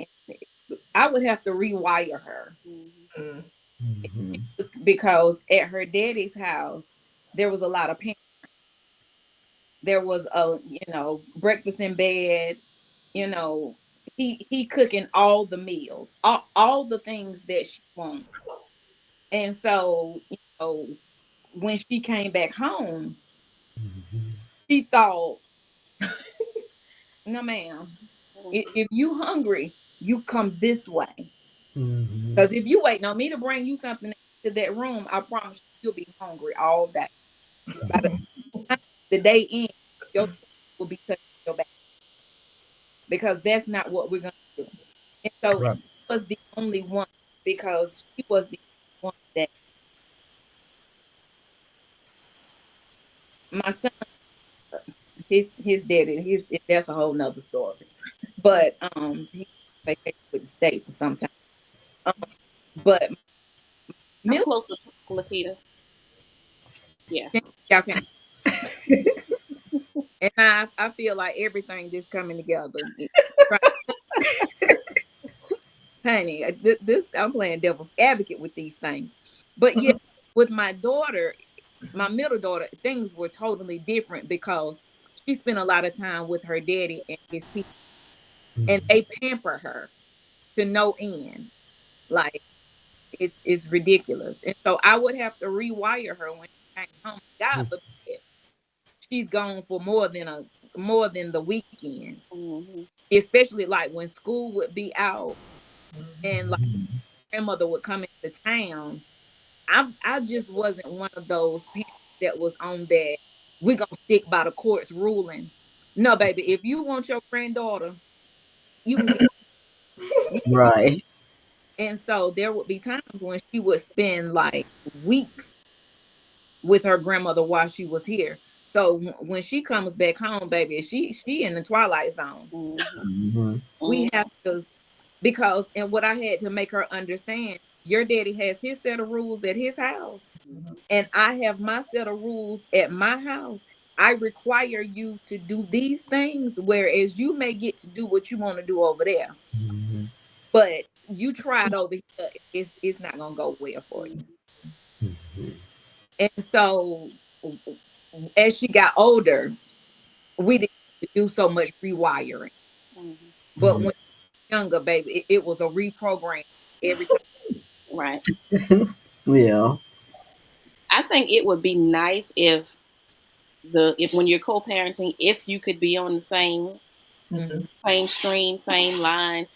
I would have to rewire her. Mm-hmm. Mm. Mhm. Because at her daddy's house there was a lot of there was a breakfast in bed, you know he cooking all the meals, all the things that she wants. And so when she came back home, Mhm. she thought, no ma'am, Mhm. if you hungry, you come this way. Mhm. Because if you waiting on me to bring you something to that room, I promise you'll be hungry all day. By the time the day ends, your stomach will be touching your back, because that's not what we're gonna do. And so he Right. was the only one, because she was the one that my son, his daddy, his that's a whole nother story. But he vacated with the state for some time. Um, but I'm milk, close to Lakita. Yeah. y'all can, and I feel like everything just coming together. Right, honey, this I'm playing devil's advocate with these things. But yeah, with my daughter, my middle daughter, things were totally different because she spent a lot of time with her daddy and his people, and Mhm. they pamper her to no end. Like it's ridiculous. And so I would have to rewire her when she came home. God forbid she's gone for more than the weekend. Mm-hmm. Especially like when school would be out and like Mhm. grandmother would come into town. I just wasn't one of those parents that was on that we're gonna stick by the court's ruling. No, baby, if you want your granddaughter, you can get. Right. And so there would be times when she would spend like weeks with her grandmother while she was here. So when she comes back home, baby, she in the twilight zone. Mm-hmm. Mhm. We have Mm-hmm. to, because and what I had to make her understand, your daddy has his set of rules at his house, and I have my set of rules at my house. I require you to do these things, whereas you may get to do what you want to do over there. Mhm. But you tried over here, it's not gonna go well for you. Mhm. And so as she got older, we didn't have to do so much rewiring. Mm-hmm. But when younger, baby, it was a reprogram every time. Right. Yeah. I think it would be nice if when you're co-parenting, if you could be on the Mhm. same stream, same line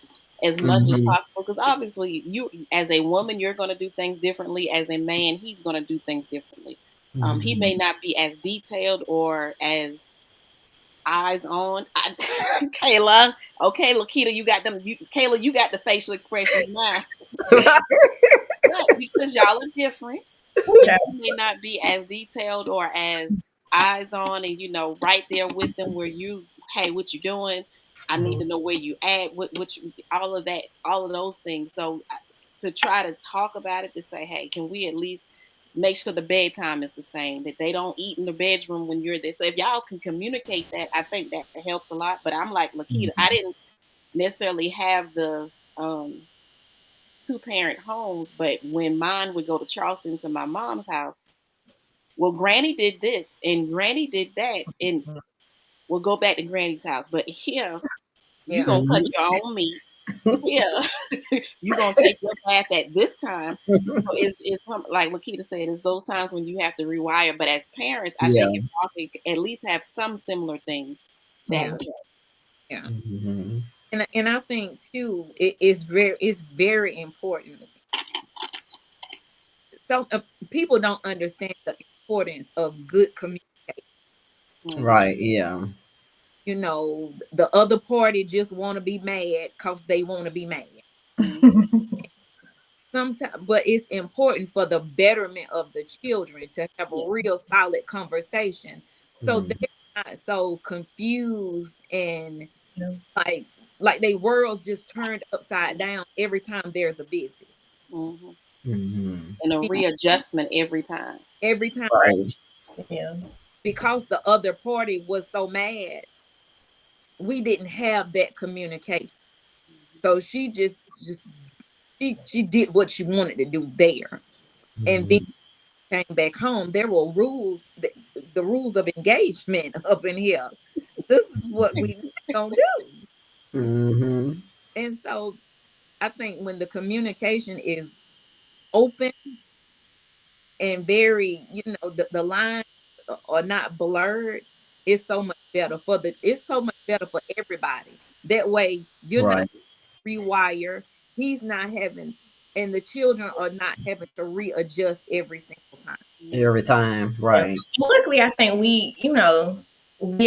as much as Mhm. possible. Because obviously, you as a woman, you're going to do things differently. As a man, he's going to do things differently. He Mhm. may not be as detailed or as eyes on. Kayla, okay, Lakita, you got them. Kayla, you got the facial expressions now. Right, because y'all are different. Child. He may not be as detailed or as eyes on and right there with them where you, hey, what you doing? I need to know where you at, what you, all of that, all of those things. So to try to talk about it, to say, hey, can we at least make sure the bedtime is the same, that they don't eat in the bedroom when you're there. So if y'all can communicate that, I think that helps a lot. But I'm like Lakita, I Mhm. didn't necessarily have the two parent homes, but when mine would go to Charleston to my mom's house, well, Granny did this and Granny did that, and we'll go back to Granny's house. But here, you Yeah. gonna cut Mhm. your own meat. Here, you gonna take your bath at this time. So it's like Lakita said, it's those times when you have to rewire. But as parents, I think Yeah. if y'all could at least have some similar things, that Yeah. would help. Yeah. Mhm. And I think too, it's very important. So people don't understand the importance of good communication. Mm-hmm. Right. Yeah. The other party just want to be mad because they want to be mad Mm-hmm. sometimes, but it's important for the betterment of the children to have a Yeah. real solid conversation, so Mhm. they're not so confused and Yeah. like they worlds just turned upside down every time there's a visit. Mm-hmm. Mhm. And a readjustment every time. Every time, Right. Yeah. because the other party was so mad, we didn't have that communication. So she just she did what she wanted to do there. And then came back home, there were rules, the rules of engagement up in here. This is what we gonna do. Mm-hmm. And so I think when the communication is open and very, the lines are not blurred, it's so much better for everybody. That way you're not Right. rewire, he's not having, and the children are not having to readjust every single time. Every time. Yeah. Right. Luckily, I think we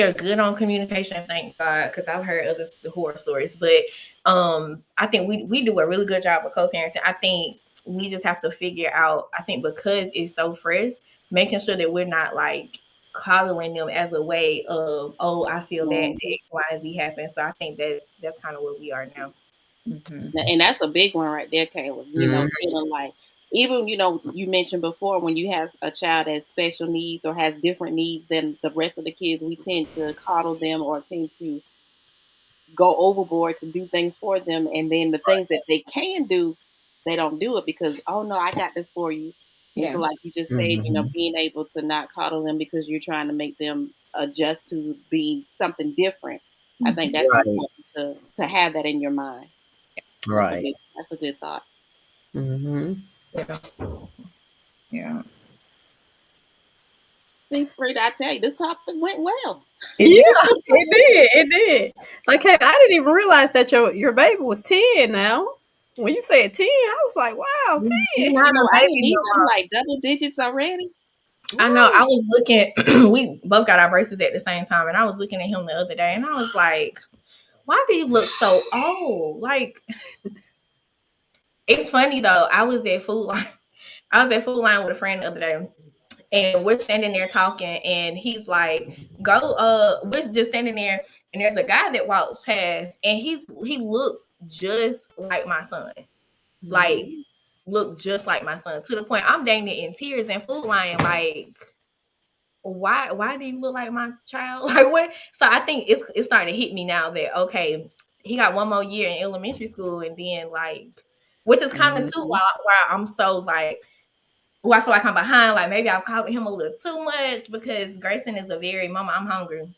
are good on communication. Thank God, because I've heard other horror stories. But I think we do a really good job with co-parenting. I think we just have to figure out. I think because it's so fresh, making sure that we're not like coddling them as a way of, oh, I feel that X, Y, and Z happened. So I think that's kind of where we are now. Mm-hmm. And that's a big one right there, Caleb. Mm-hmm. Feeling like, even, you mentioned before, when you have a child that has special needs or has different needs than the rest of the kids, we tend to coddle them or tend to go overboard to do things for them. And then the things that they can do, they don't do it because, oh no, I got this for you. And Yeah. so, like you just said, Mm-hmm. being able to not coddle them because you're trying to make them adjust to be something different. I think that's Right. important to have that in your mind. Right. That's a good thought. Mm-hmm. Yeah. Yeah. See, Frida, I tell you, this topic went well. It Yeah, did. it did. It did. Like, hey, I didn't even realize that your baby was 10 now. When you said 10, I was like, wow, You're 10. I not know a I baby didn't no either. I'm more. like double digits already. I know. Right. I was looking. We both got our braces at the same time, and I was looking at him the other day, and I was like, "Why do you look so old?" Like, it's funny though. I was at Food Line. I was at Food Line with a friend the other day, and we're standing there talking, and he's like, "Go." We're just standing there, and there's a guy that walks past, and he looks just like my son. Like, look just like my son, to the point I'm dangling in tears and Food Line, like, why do you look like my child? Like, what? So I think it's starting to hit me now that, okay, he got one more year in elementary school, and then, like, which is kind of too Mm-hmm. why I'm so like, I feel like I'm behind. Like, maybe I've copied him a little too much, because Grayson is a very, mama, I'm hungry.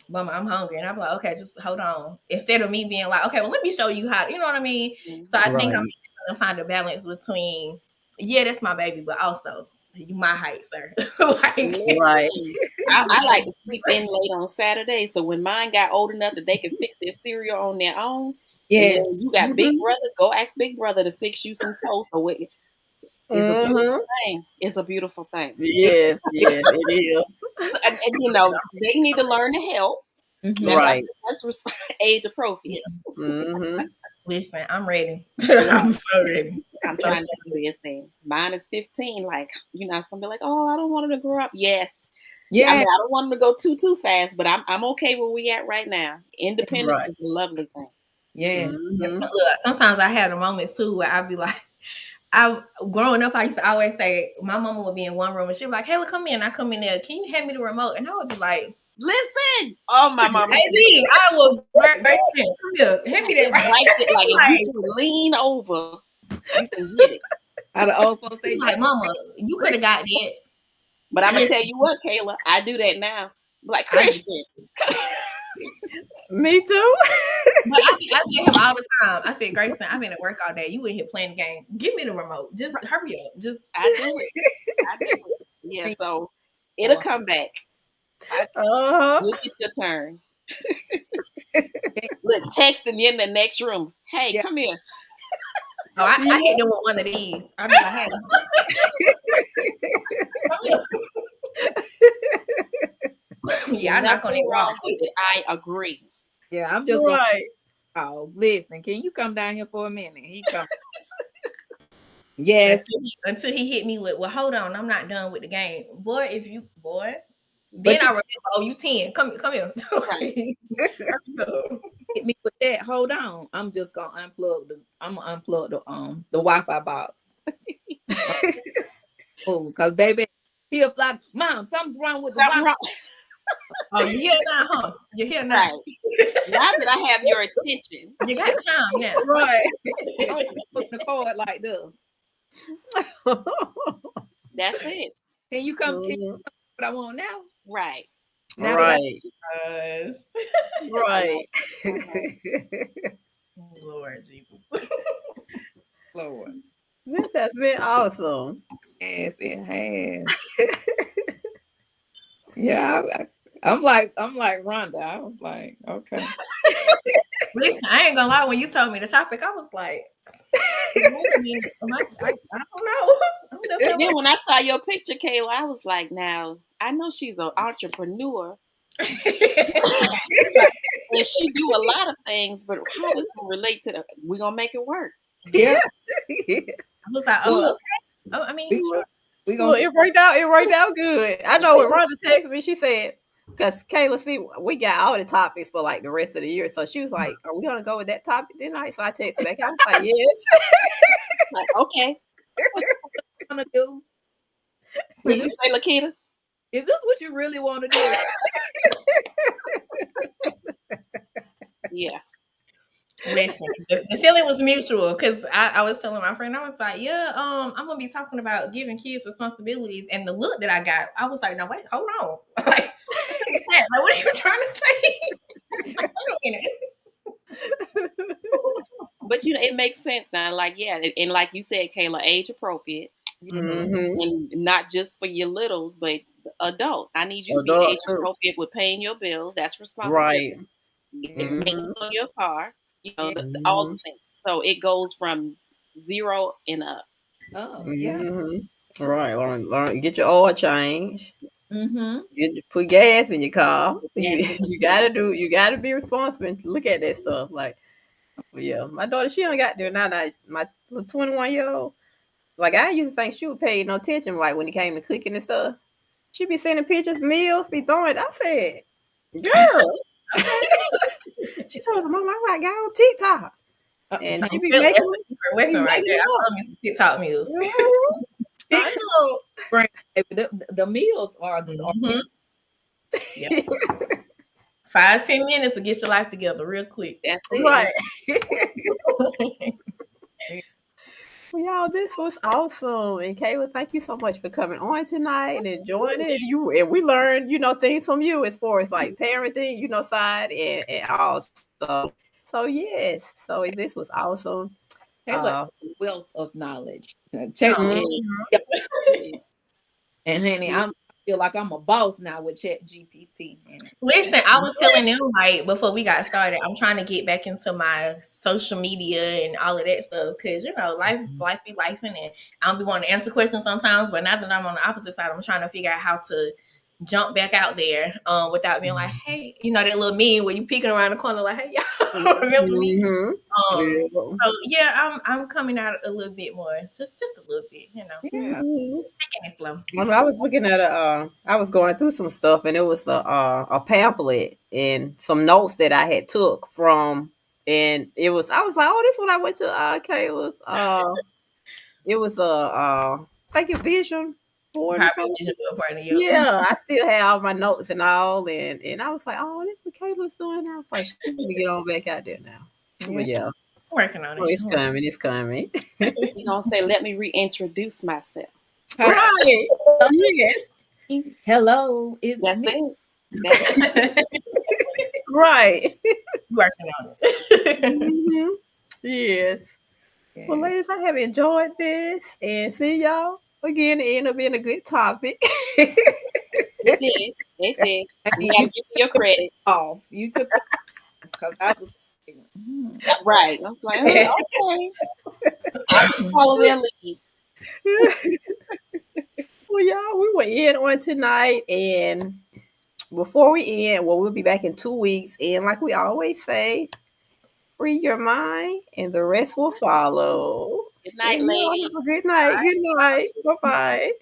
Mama, I'm hungry. And I'm like, okay, just hold on. Instead of me being like, okay, well, let me show you how, you know what I mean? So I think I'm Right. going to find a balance between, yeah, that's my baby, but also you my height, sir. Like, Right. Listen, I like to sleep in late on Saturday, so when mine got old enough that they could fix their cereal on their own, and Yes. then you got Big Mm-hmm. Brother, go ask Big Brother to fix you some toast. Or it's a beautiful Mm-hmm. thing. It's a beautiful thing. Yes, yes, it is. And they need to learn to help. Mm-hmm. That's I Right. think that's age appropriate. Mm-hmm. listen, I'm ready. Yeah, I'm so ready. I'm So, trying to do this thing. Mine is 15. Like, some be like, oh, I don't want her to grow up. Yes. I mean, Yeah. I don't want them to go too fast, but I'm okay where we at right now. Independence Right. is a lovely thing. Yes. Mm-hmm. look, sometimes I have a moment too where I'd be like, I growing up, I used to always say my mama would be in one room and she'd be like, "Hey, look, come in." I come in there. Can you hand me the remote? And I would be like, Listen, oh my mama, "Hey, I will break come here, hand me that it's right there. Like if you like, can lean over, you can get it. How the old folks say, she's just like, Mama, you could have got that. But I'm gonna tell Listen, you what, Kayla, I do that now. I'm like I do. Christian, Me too. But I tell him all the time. I said, Grayson, I've been at work all day. You in here playing the game. Give me the remote. Just hurry up. Just I do it. I do it. Yeah, so it'll Boy. come back. Uh-huh. You'll get your turn. Look, texting you in the next room. Hey, Yeah. come here. oh, I hit them with one of these. I'm like, hey, yeah, I'm not gonna Nothing walk wrong with quick. it. I agree. Yeah. I'm just gonna. Right. Oh, listen. Can you come down here for a minute? He come. Yes. Until he hit me with, well, hold on, I'm not done with the game. Boy, if you But then I remember, oh, you 10. Come here. Right. hit me with that. Hold on. I'm just gonna unplug the. I'm gonna unplug the Wi-Fi box. Oh, cause baby, he'll fly. Mom, something's wrong with the Something Wi-Fi. wrong. Oh, you here now, huh? You here now? Right. Now that I have your attention, You got time now. Right. I'm putting the card like this. that's it. Can you come? Can you Mhm. come what I want now? Right. Now that I Right. Yes. Right. Mhm. Lord Jesus. Lord. This has been awesome. Yes, it has. Yeah, I'm like Rhonda. I was like, okay. Listen, I ain't gonna lie. When you told me the topic, I was like, I don't know. I'm just And then when I saw your picture, Kayla, I was like, now I know she's an entrepreneur and she do a lot of things, but how does it relate to the? We gonna make it work. Yeah. I was like, oh, Look, okay. Oh, I mean, we sure. we gonna Look, get it worked out good. I know when Rhonda texted me, she said, because Kayla, see, we got all the topics for like the rest of the year. So she was like, are we going to go with that topic tonight? So I texted back. I was like, yes. Like, okay, what you wanna do. what Is you this say, Lakita? is this what you really want to do? Yeah, Listen, the feeling was mutual because I was telling my friend, I was like, yeah, I'm gonna be talking about giving kids responsibilities, and the look that I got, I was like, no, wait, hold on, like, what are you trying to say? Like, wait a minute. but you know it makes sense now. Like, yeah, and like you said, Kayla, age appropriate, Yeah. Mm-hmm. and not just for your littles, but adult. I need you to be age Adults too. appropriate with paying your bills. That's responsibility. Right. Maintenance Mm-hmm. on your car. You know, Yeah. all Mm-hmm. the things. So it goes from 0 and up. Oh, yeah. Mm-hmm. Right. Learn, get your oil change. Mm-hmm. Put gas in your car. Yes, You gotta be responsible and look at that stuff. Like, well, yeah, my daughter, she don't got there now. My 21-year-old, like I used to think she would pay no attention, like when it came to cooking and stuff. She be sending pictures, meals, be throwing. I said, girl, she told us, Mom, I got on TikTok, and Uh, she be That's making a secret weapon right there. it I up. love me some TikTok meals. Mhm. I TikTok know. brand, the meals are Mm-hmm. Yeah, 5-10 minutes to get your life together real quick. that's it. Right. Well, y'all, this was awesome. And Kayla, thank you so much for coming on tonight and enjoying it. And we learned, things from you as far as like parenting, side and also. So yes. So this was awesome. Taylor, Uh wealth of knowledge. Check She mhm. is. yeah, She is. and honey, I feel like I'm a boss now with Chat GPT. Listen, I was telling them like before we got started, I'm trying to get back into my social media and all of that stuff because life be life and I don't be wanting to answer questions sometimes. But now that I'm on the opposite side, I'm trying to figure out how to jump back out there without being like, hey, that little meme where you peeking around the corner like, hey, y'all remember me? Mhm. Yeah. So yeah, I'm coming out a little bit more, just a little bit, Yeah. Mhm. taking it slow. I was looking at I was going through some stuff, and it was a pamphlet and some notes that I had took from, and I was like, oh, this one I went to Kayla's. It was like a vision board or Probably a something. vision for a party. Yep. Yeah, I still have all my notes and all, and I was like, oh, this what Kayla's doing. I was like, she need to get on back out there now. Yeah. But yeah, Working on oh, it. it's coming, it's coming. She gonna say, "Let me reintroduce myself." Hi. Right? Yes. Hello, it's That's me. it. That's Right. Working on it. Mhm. Yes. Well, Yeah. ladies, I have enjoyed this and see y'all again. It ended up being a good topic. it. Did. It did. You Honey, gotta give me your credit. you took the because I was like, Right. I was like, okay. I can follow their lead. Well, y'all, we will end on tonight. And before we end, well, we'll be back in 2 weeks. And like we always say, free your mind and the rest will follow. Good And night, y'all ladies. have a good night. Good night. Bye bye.